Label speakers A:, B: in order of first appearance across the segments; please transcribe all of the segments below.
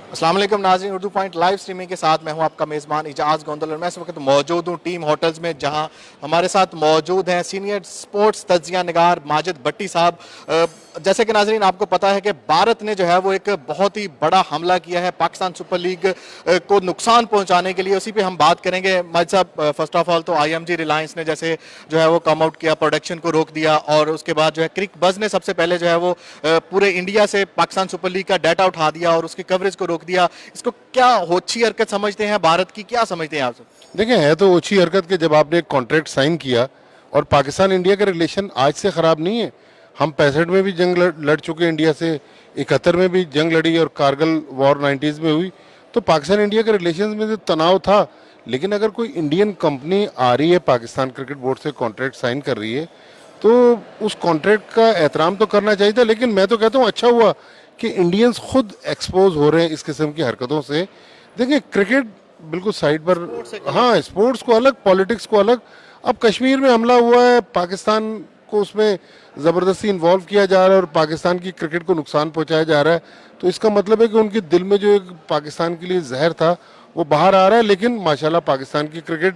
A: अस्सलाम वालेकुम नाज़रीन, उर्दू पॉइंट लाइव स्ट्रीमिंग के साथ मैं हूं आपका मेज़बान इजाज़ गोंदल और मैं इस वक्त मौजूद हूं टीम होटल्स में, जहां हमारे साथ मौजूद हैं सीनियर स्पोर्ट्स तज्ज़िया निगार माजिद भट्टी साहब। जैसे कि नाज़रीन आपको पता है कि भारत ने जो है वो एक बहुत ही बड़ा हमला किया है पाकिस्तान सुपर लीग को नुकसान पहुंचाने के लिए, उसी पे हम बात करेंगे। माजिद साहब, फर्स्ट ऑफ ऑल तो IMG रिलायंस ने जैसे जो है वो कम आउट किया, प्रोडक्शन को रोक दिया, और उसके बाद जो है क्रिक बज़ ने सबसे पहले जो है वो पूरे इंडिया से पाकिस्तान सुपर लीग का डाटा उठा दिया और उसकी कवरेज को रोक दिया। इसको क्या अच्छी हरकत समझते हैं भारत की, क्या समझते हैं आप सब?
B: देखिए, है तो अच्छी हरकत कि जब आपने एक कॉन्ट्रैक्ट साइन किया, और पाकिस्तान इंडिया के रिलेशन आज से ख़राब नहीं है। हम 65 में भी जंग लड़ चुके इंडिया से, 71 में भी जंग लड़ी, और कारगिल वॉर 90s में हुई। तो पाकिस्तान इंडिया के रिलेशन में तो तनाव था, लेकिन अगर कोई इंडियन कंपनी आ रही है पाकिस्तान क्रिकेट बोर्ड से कॉन्ट्रैक्ट साइन कर रही है, तो उस कॉन्ट्रैक्ट का एहतराम तो करना चाहिए था। लेकिन मैं तो कहता हूँ अच्छा हुआ कि इंडियंस खुद एक्सपोज हो रहे हैं इस किस्म की हरकतों से। देखिए, क्रिकेट बिल्कुल साइड पर, हाँ, स्पोर्ट्स को अलग, पॉलिटिक्स को अलग। अब कश्मीर में हमला हुआ है, पाकिस्तान को उसमें ज़बरदस्ती इन्वॉल्व किया जा रहा है और पाकिस्तान की क्रिकेट को नुकसान पहुंचाया जा रहा है, तो इसका मतलब है कि उनके दिल में जो एक पाकिस्तान के लिए जहर था वो बाहर आ रहा है। लेकिन माशाल्लाह पाकिस्तान की क्रिकेट,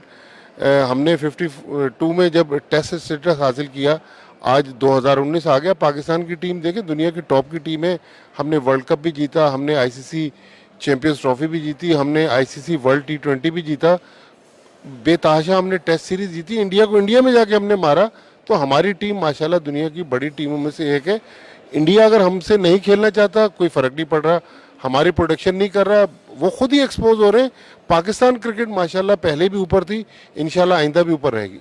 B: हमने 52 में जब टेस्ट स्टेटस हासिल किया, आज 2019 आ गया, पाकिस्तान की टीम देखें दुनिया की टॉप की टीम है। हमने वर्ल्ड कप भी जीता, हमने ICC चैंपियंस ट्रॉफी भी जीती, हमने ICC वर्ल्ड T20 भी जीता, बेतहाशा हमने टेस्ट सीरीज जीती, इंडिया को इंडिया में जाके हमने मारा। तो हमारी टीम माशाल्लाह दुनिया की बड़ी टीमों में से एक है। इंडिया अगर हमसे नहीं खेलना चाहता, कोई फ़र्क नहीं पड़ रहा, हमारी प्रोडक्शन नहीं कर रहा, वो खुद ही एक्सपोज हो रहे हैं। पाकिस्तान क्रिकेट माशाल्लाह पहले भी ऊपर थी, इंशाल्लाह आइंदा भी ऊपर रहेगी।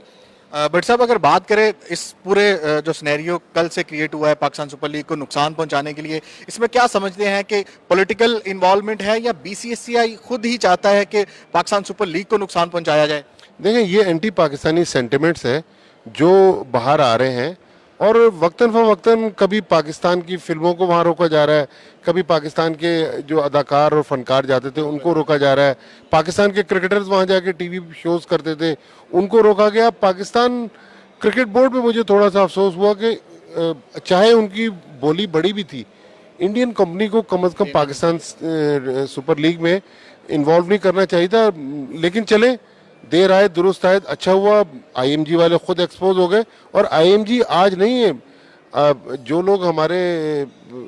A: बट साहब, अगर बात करें इस पूरे जो सिनेरियो कल से क्रिएट हुआ है पाकिस्तान सुपर लीग को नुकसान पहुंचाने के लिए, इसमें क्या समझते हैं कि पॉलिटिकल इन्वॉल्वमेंट है या BCCI खुद ही चाहता है कि पाकिस्तान सुपर लीग को नुकसान पहुंचाया जाए?
B: देखें, ये एंटी पाकिस्तानी सेंटिमेंट्स है जो बाहर आ रहे हैं, और वक्तन फ़वक्तन कभी पाकिस्तान की फिल्मों को वहाँ रोका जा रहा है, कभी पाकिस्तान के जो अदाकार और फनकार जाते थे उनको रोका जा रहा है, पाकिस्तान के क्रिकेटर्स वहाँ जाके TV शोज़ करते थे उनको रोका गया। पाकिस्तान क्रिकेट बोर्ड पे मुझे थोड़ा सा अफसोस हुआ कि चाहे उनकी बोली बड़ी भी थी, इंडियन कंपनी को कम अज़ कम पाकिस्तान सुपर लीग में इन्वॉल्व नहीं करना चाहिए था। लेकिन चले, देर आए दुरुस्त आए, अच्छा हुआ IMG वाले खुद एक्सपोज हो गए। और IMG आज नहीं है, जो लोग हमारे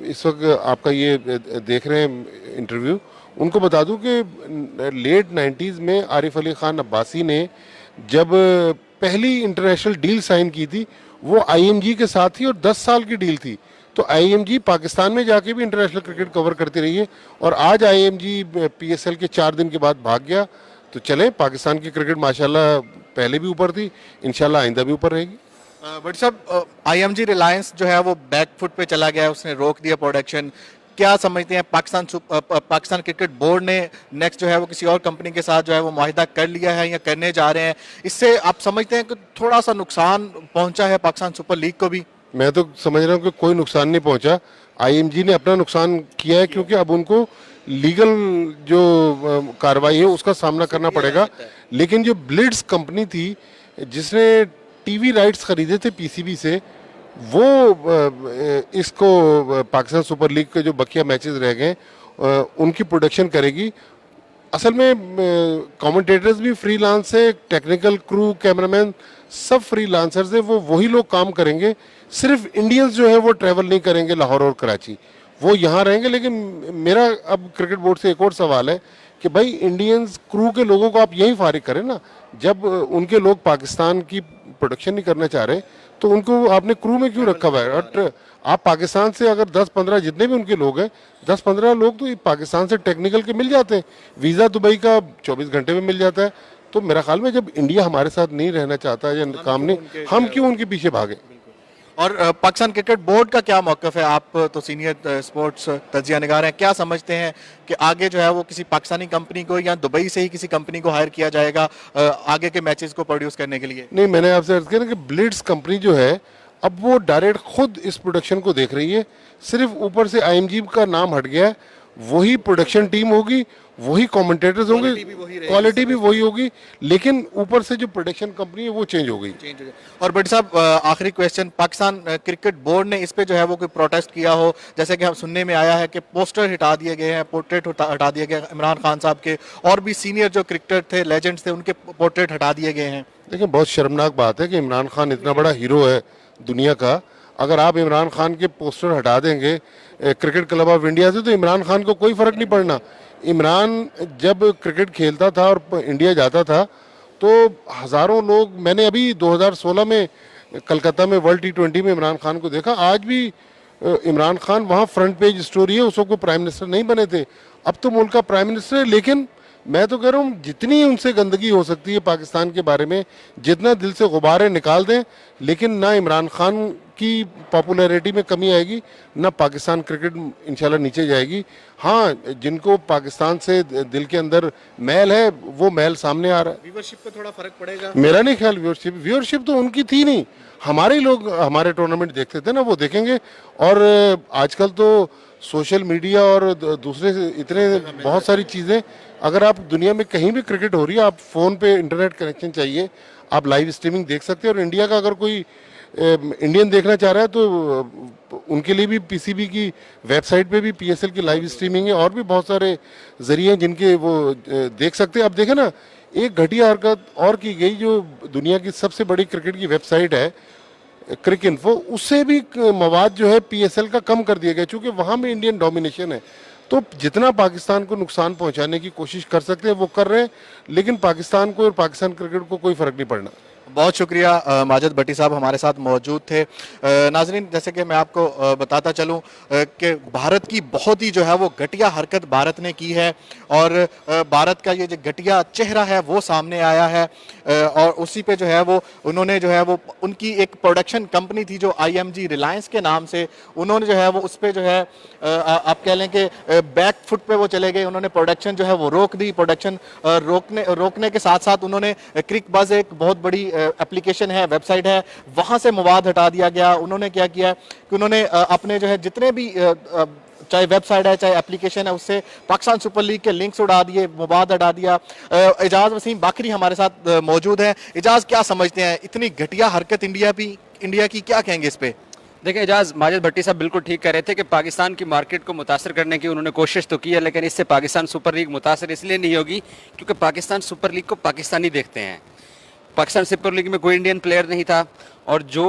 B: इस वक्त आपका ये देख रहे हैं इंटरव्यू, उनको बता दूं कि लेट 90s में आरिफ अली खान अब्बासी ने जब पहली इंटरनेशनल डील साइन की थी, वो IMG के साथ थी और 10 साल की डील थी। तो IMG पाकिस्तान में जाके भी इंटरनेशनल क्रिकेट कवर करती रही है, और आज IMG PSL के 4 दिन के बाद भाग गया। तो चले, पाकिस्तान की क्रिकेट माशाल्लाह पहले भी ऊपर थी, इंशाल्लाह आइंदा भी ऊपर रहेगी।
A: बट साहब, IMG रिलायंस जो है वो बैक फुट पे चला गया है, उसने रोक दिया प्रोडक्शन। क्या समझते हैं पाकिस्तान क्रिकेट बोर्ड ने नेक्स्ट जो है वो किसी और कंपनी के साथ जो है वो मुआहिदा कर लिया है या करने जा रहे हैं? इससे आप समझते हैं कि थोड़ा सा नुकसान पहुंचा है पाकिस्तान सुपर लीग को भी?
B: मैं तो समझ रहा हूँ कि कोई नुकसान नहीं पहुंचा, IMG ने अपना नुकसान किया है, क्योंकि अब उनको लीगल जो कार्रवाई है उसका सामना करना पड़ेगा। लेकिन जो ब्लिट्स कंपनी थी जिसने TV राइट्स खरीदे थे PCB से, वो इसको पाकिस्तान सुपर लीग के जो बकिया मैचेस रह गए उनकी प्रोडक्शन करेगी। असल में कमेंटेटर्स भी फ्रीलांस है, टेक्निकल क्रू, कैमरामैन सब फ्रीलांसर्स है, वो वही लोग काम करेंगे। सिर्फ इंडियंस जो है वो ट्रैवल नहीं करेंगे लाहौर और कराची, वो यहाँ रहेंगे। लेकिन मेरा अब क्रिकेट बोर्ड से एक और सवाल है कि भाई इंडियंस क्रू के लोगों को आप यहीं फारिग करें ना, जब उनके लोग पाकिस्तान की प्रोडक्शन नहीं करना चाह रहे तो उनको आपने क्रू में क्यों रखा हुआ है? और आप पाकिस्तान से अगर 10-15 जितने भी उनके लोग हैं, 10-15 लोग तो पाकिस्तान से टेक्निकल के मिल जाते हैं, वीज़ा दुबई का 24 घंटे में मिल जाता है। तो मेरा ख्याल में जब इंडिया हमारे साथ नहीं रहना चाहता या काम नहीं, हम क्यों उनके पीछे भागे?
A: और पाकिस्तान क्रिकेट बोर्ड का क्या मौकफ है? आप तो सीनियर स्पोर्ट्स तज्जिया निगार हैं, क्या समझते हैं कि आगे जो है वो किसी पाकिस्तानी कंपनी को या दुबई से ही किसी कंपनी को हायर किया जाएगा आगे के मैचेस को प्रोड्यूस करने के लिए?
B: नहीं, मैंने आपसे अर्ज किया ना कि ब्लिट्स कंपनी जो है अब वो डायरेक्ट खुद इस प्रोडक्शन को देख रही है, सिर्फ ऊपर से IMG का नाम हट गया है। वही प्रोडक्शन टीम होगी, वही कमेंटेटर्स होंगे, क्वालिटी भी वही होगी, लेकिन ऊपर से जो प्रोडक्शन कंपनी है वो चेंज हो गई।
A: चेंज हो जाए। और बट साहब आखिरी क्वेश्चन, पाकिस्तान क्रिकेट बोर्ड ने इस पे जो है वो कोई प्रोटेस्ट किया हो? जैसे कि हम सुनने में आया है कि पोस्टर हटा दिए गए हैं, पोर्ट्रेट हटा दिए गए इमरान खान साहब के, और भी सीनियर जो क्रिकेटर थे, लेजेंड्स थे, उनके पोर्ट्रेट हटा दिए गए हैं।
B: देखिए, बहुत शर्मनाक बात है कि इमरान खान इतना बड़ा हीरो है दुनिया का, अगर आप इमरान खान के पोस्टर हटा देंगे क्रिकेट क्लब ऑफ इंडिया से तो इमरान खान को कोई फर्क नहीं पड़ना। इमरान जब क्रिकेट खेलता था और इंडिया जाता था तो हजारों लोग, मैंने अभी 2016 में कलकत्ता में वर्ल्ड T20 में इमरान खान को देखा, आज भी इमरान खान वहाँ फ्रंट पेज स्टोरी है, उस वक्त प्राइम मिनिस्टर नहीं बने थे, अब तो मुल्क का प्राइम मिनिस्टर है। लेकिन मैं तो कह रहा हूँ जितनी उनसे गंदगी हो सकती है पाकिस्तान के बारे में, जितना दिल से गुब्बारे निकाल दें, लेकिन ना इमरान खान की पॉपुलैरिटी में कमी आएगी, ना पाकिस्तान क्रिकेट इंशाल्लाह नीचे जाएगी। हाँ, जिनको पाकिस्तान से दिल के अंदर मैल है वो मैल सामने आ रहा है।
A: व्यूअरशिप पे थोड़ा फर्क पड़ेगा?
B: मेरा नहीं ख्याल व्यूअरशिप तो उनकी थी नहीं, हमारे लोग हमारे टूर्नामेंट देखते थे ना, वो देखेंगे। और आजकल तो सोशल मीडिया और दूसरे इतने बहुत सारी चीज़ें, अगर आप दुनिया में कहीं भी क्रिकेट हो रही है, आप फ़ोन पे इंटरनेट कनेक्शन चाहिए, आप लाइव स्ट्रीमिंग देख सकते हैं। और इंडिया का अगर कोई इंडियन देखना चाह रहा है तो उनके लिए भी पीसीबी की वेबसाइट पे भी PSL की लाइव स्ट्रीमिंग है, और भी बहुत सारे जरिए हैं जिनके वो देख सकते हैं। अब देखें ना, एक घटिया हरकत और की गई, जो दुनिया की सबसे बड़ी क्रिकेट की वेबसाइट है क्रिक इन्फो, उससे भी मवाद जो है PSL का कम कर दिया गया, चूंकि वहाँ में इंडियन डोमिनेशन है। तो जितना पाकिस्तान को नुकसान पहुंचाने की कोशिश कर सकते हैं वो कर रहे हैं, लेकिन पाकिस्तान को और पाकिस्तान क्रिकेट को कोई फर्क नहीं पड़ना।
A: बहुत शुक्रिया माजिद भट्टी साहब हमारे साथ मौजूद थे। नाजरीन, जैसे कि मैं आपको बताता चलूं कि भारत की बहुत ही जो है वो घटिया हरकत भारत ने की है, और भारत का ये जो घटिया चेहरा है वो सामने आया है। और उसी पे जो है वो उन्होंने जो है वो उनकी एक प्रोडक्शन कंपनी थी जो IMG रिलायंस के नाम से, उन्होंने जो है वो उस पर जो है आप कह लें कि बैक फुट पे वो चले गए। उन्होंने प्रोडक्शन जो है वो रोक दी। प्रोडक्शन रोकने के साथ साथ उन्होंने क्रिक बज़, एक बहुत बड़ी एप्लीकेशन है, वेबसाइट है, वहां से मवाद हटा दिया गया। उन्होंने क्या किया कि उन्होंने अपने जो है जितने भी चाहे वेबसाइट है चाहे एप्लीकेशन है, उससे पाकिस्तान सुपर लीग के लिंक्स उड़ा दिए, मवाद हटा दिया। एजाज वसीम बाकरी हमारे साथ मौजूद हैं। एजाज, क्या समझते हैं इतनी घटिया हरकत इंडिया की, क्या कहेंगे इस पे?
C: देखिए एजाज, माजिद भट्टी साहब बिल्कुल ठीक कह रहे थे कि पाकिस्तान की मार्केट को मुतासर करने की उन्होंने कोशिश तो की है, लेकिन इससे पाकिस्तान सुपर लीग मुतासर इसलिए नहीं होगी क्योंकि पाकिस्तान सुपर लीग को पाकिस्तानी देखते हैं। पाकिस्तान सुपर लीग में कोई इंडियन प्लेयर नहीं था, और जो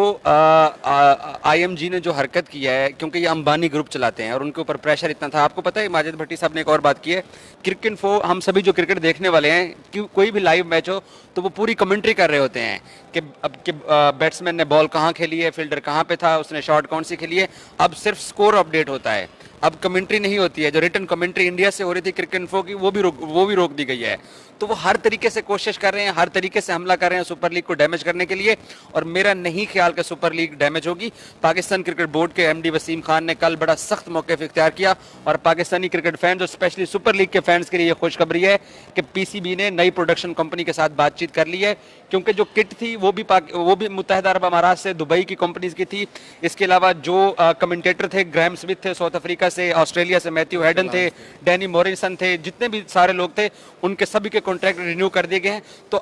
C: IMG ने जो हरकत की है, क्योंकि ये अंबानी ग्रुप चलाते हैं और उनके ऊपर प्रेशर इतना था। आपको पता है माजिद भट्टी साहब ने एक और बात की है, क्रिक इन्फो, हम सभी जो क्रिकेट देखने वाले हैं कि कोई भी लाइव मैच हो तो वो पूरी कमेंट्री कर रहे होते हैं कि अब कि बैट्समैन ने बॉल कहाँ खेली है, फील्डर कहाँ पे था, उसने शॉट कौन सी खेली है। अब सिर्फ स्कोर अपडेट होता है, अब कमेंट्री नहीं होती है। जो रिटन कमेंट्री इंडिया से हो रही थी क्रिक इन्फो की, वो भी रोक दी गई है। तो वो हर तरीके से कोशिश कर रहे हैं, हर तरीके से हमला कर रहे हैं सुपर लीग को डैमेज करने के लिए, और मेरा नहीं ख्याल कि सुपर लीग डैमेज होगी। पाकिस्तान क्रिकेट बोर्ड के MD वसीम खान ने कल बड़ा सख्त मौक़िफ़ इख्तियार किया, और पाकिस्तानी क्रिकेट फैंस और स्पेशली सुपर लीग के फैंस के लिए खुशखबरी है कि PCB ने नई प्रोडक्शन कंपनी के साथ बातचीत कर ली है, क्योंकि जो किट थी वो भी मुत्तहिदा अरब अमारात से, दुबई की कंपनीज की थी। इसके अलावा जो कमेंटेटर थे, ग्रैहम स्मिथ थे साउथ अफ्रीका से, ऑस्ट्रेलिया से मैथ्यू हैडन थे, डैनी मॉरिसन थे, जितने भी सारे लोग थे उनके सभी के कॉन्ट्रैक्ट रिन्यू कर दिए गए हैं। तो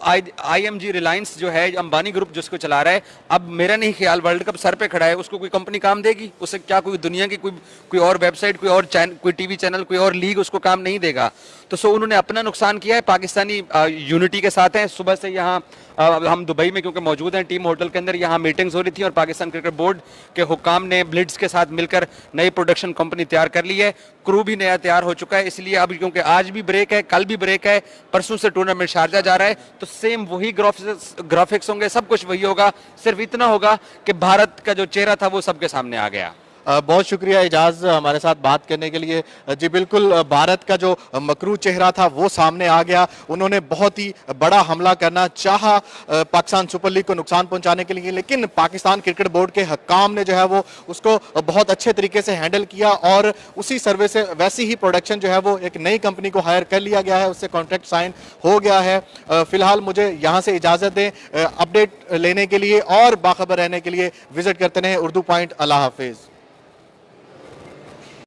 C: IMG रिलायंस जो है, अंबानी ग्रुप जिसको चला रहा है, अब मेरा नहीं ख्याल वर्ल्ड कप सर पे खड़ा है, उसको कोई कंपनी काम देगी? उससे क्या कोई दुनिया की कोई और वेबसाइट, कोई TV चैनल, कोई और लीग उसको काम नहीं देगा। तो उन्होंने अपना नुकसान किया है। पाकिस्तानी यूनिटी के साथ हैं। सुबह से यहाँ हम दुबई में क्योंकि मौजूद हैं टीम होटल के अंदर, यहाँ मीटिंग्स हो रही थी और पाकिस्तान क्रिकेट बोर्ड के हुकाम ने ब्लिट्स के साथ मिलकर नई प्रोडक्शन कंपनी तैयार कर ली है। क्रू भी नया तैयार हो चुका है। इसलिए अब क्योंकि आज भी ब्रेक है, कल भी ब्रेक है, परसों से टूर्नामेंट शारजा जा रहा है, तो सेम वही ग्राफिक्स होंगे, सब कुछ वही होगा। सिर्फ इतना होगा कि भारत का जो चेहरा था वो सबके सामने आ गया।
A: बहुत शुक्रिया एजाज हमारे साथ बात करने के लिए। जी बिल्कुल, भारत का जो मकरू चेहरा था वो सामने आ गया। उन्होंने बहुत ही बड़ा हमला करना चाहा पाकिस्तान सुपर लीग को नुकसान पहुंचाने के लिए, लेकिन पाकिस्तान क्रिकेट बोर्ड के हक्काम ने जो है वो उसको बहुत अच्छे तरीके से हैंडल किया, और उसी सर्वे से वैसी ही प्रोडक्शन जो है वो एक नई कंपनी को हायर कर लिया गया है, उससे कॉन्ट्रैक्ट साइन हो गया है। फिलहाल मुझे यहाँ से इजाज़त दें। अपडेट लेने के लिए और बाखबर रहने के लिए विजिट करते रहें उर्दू पॉइंट। अल्लाह हाफिज़।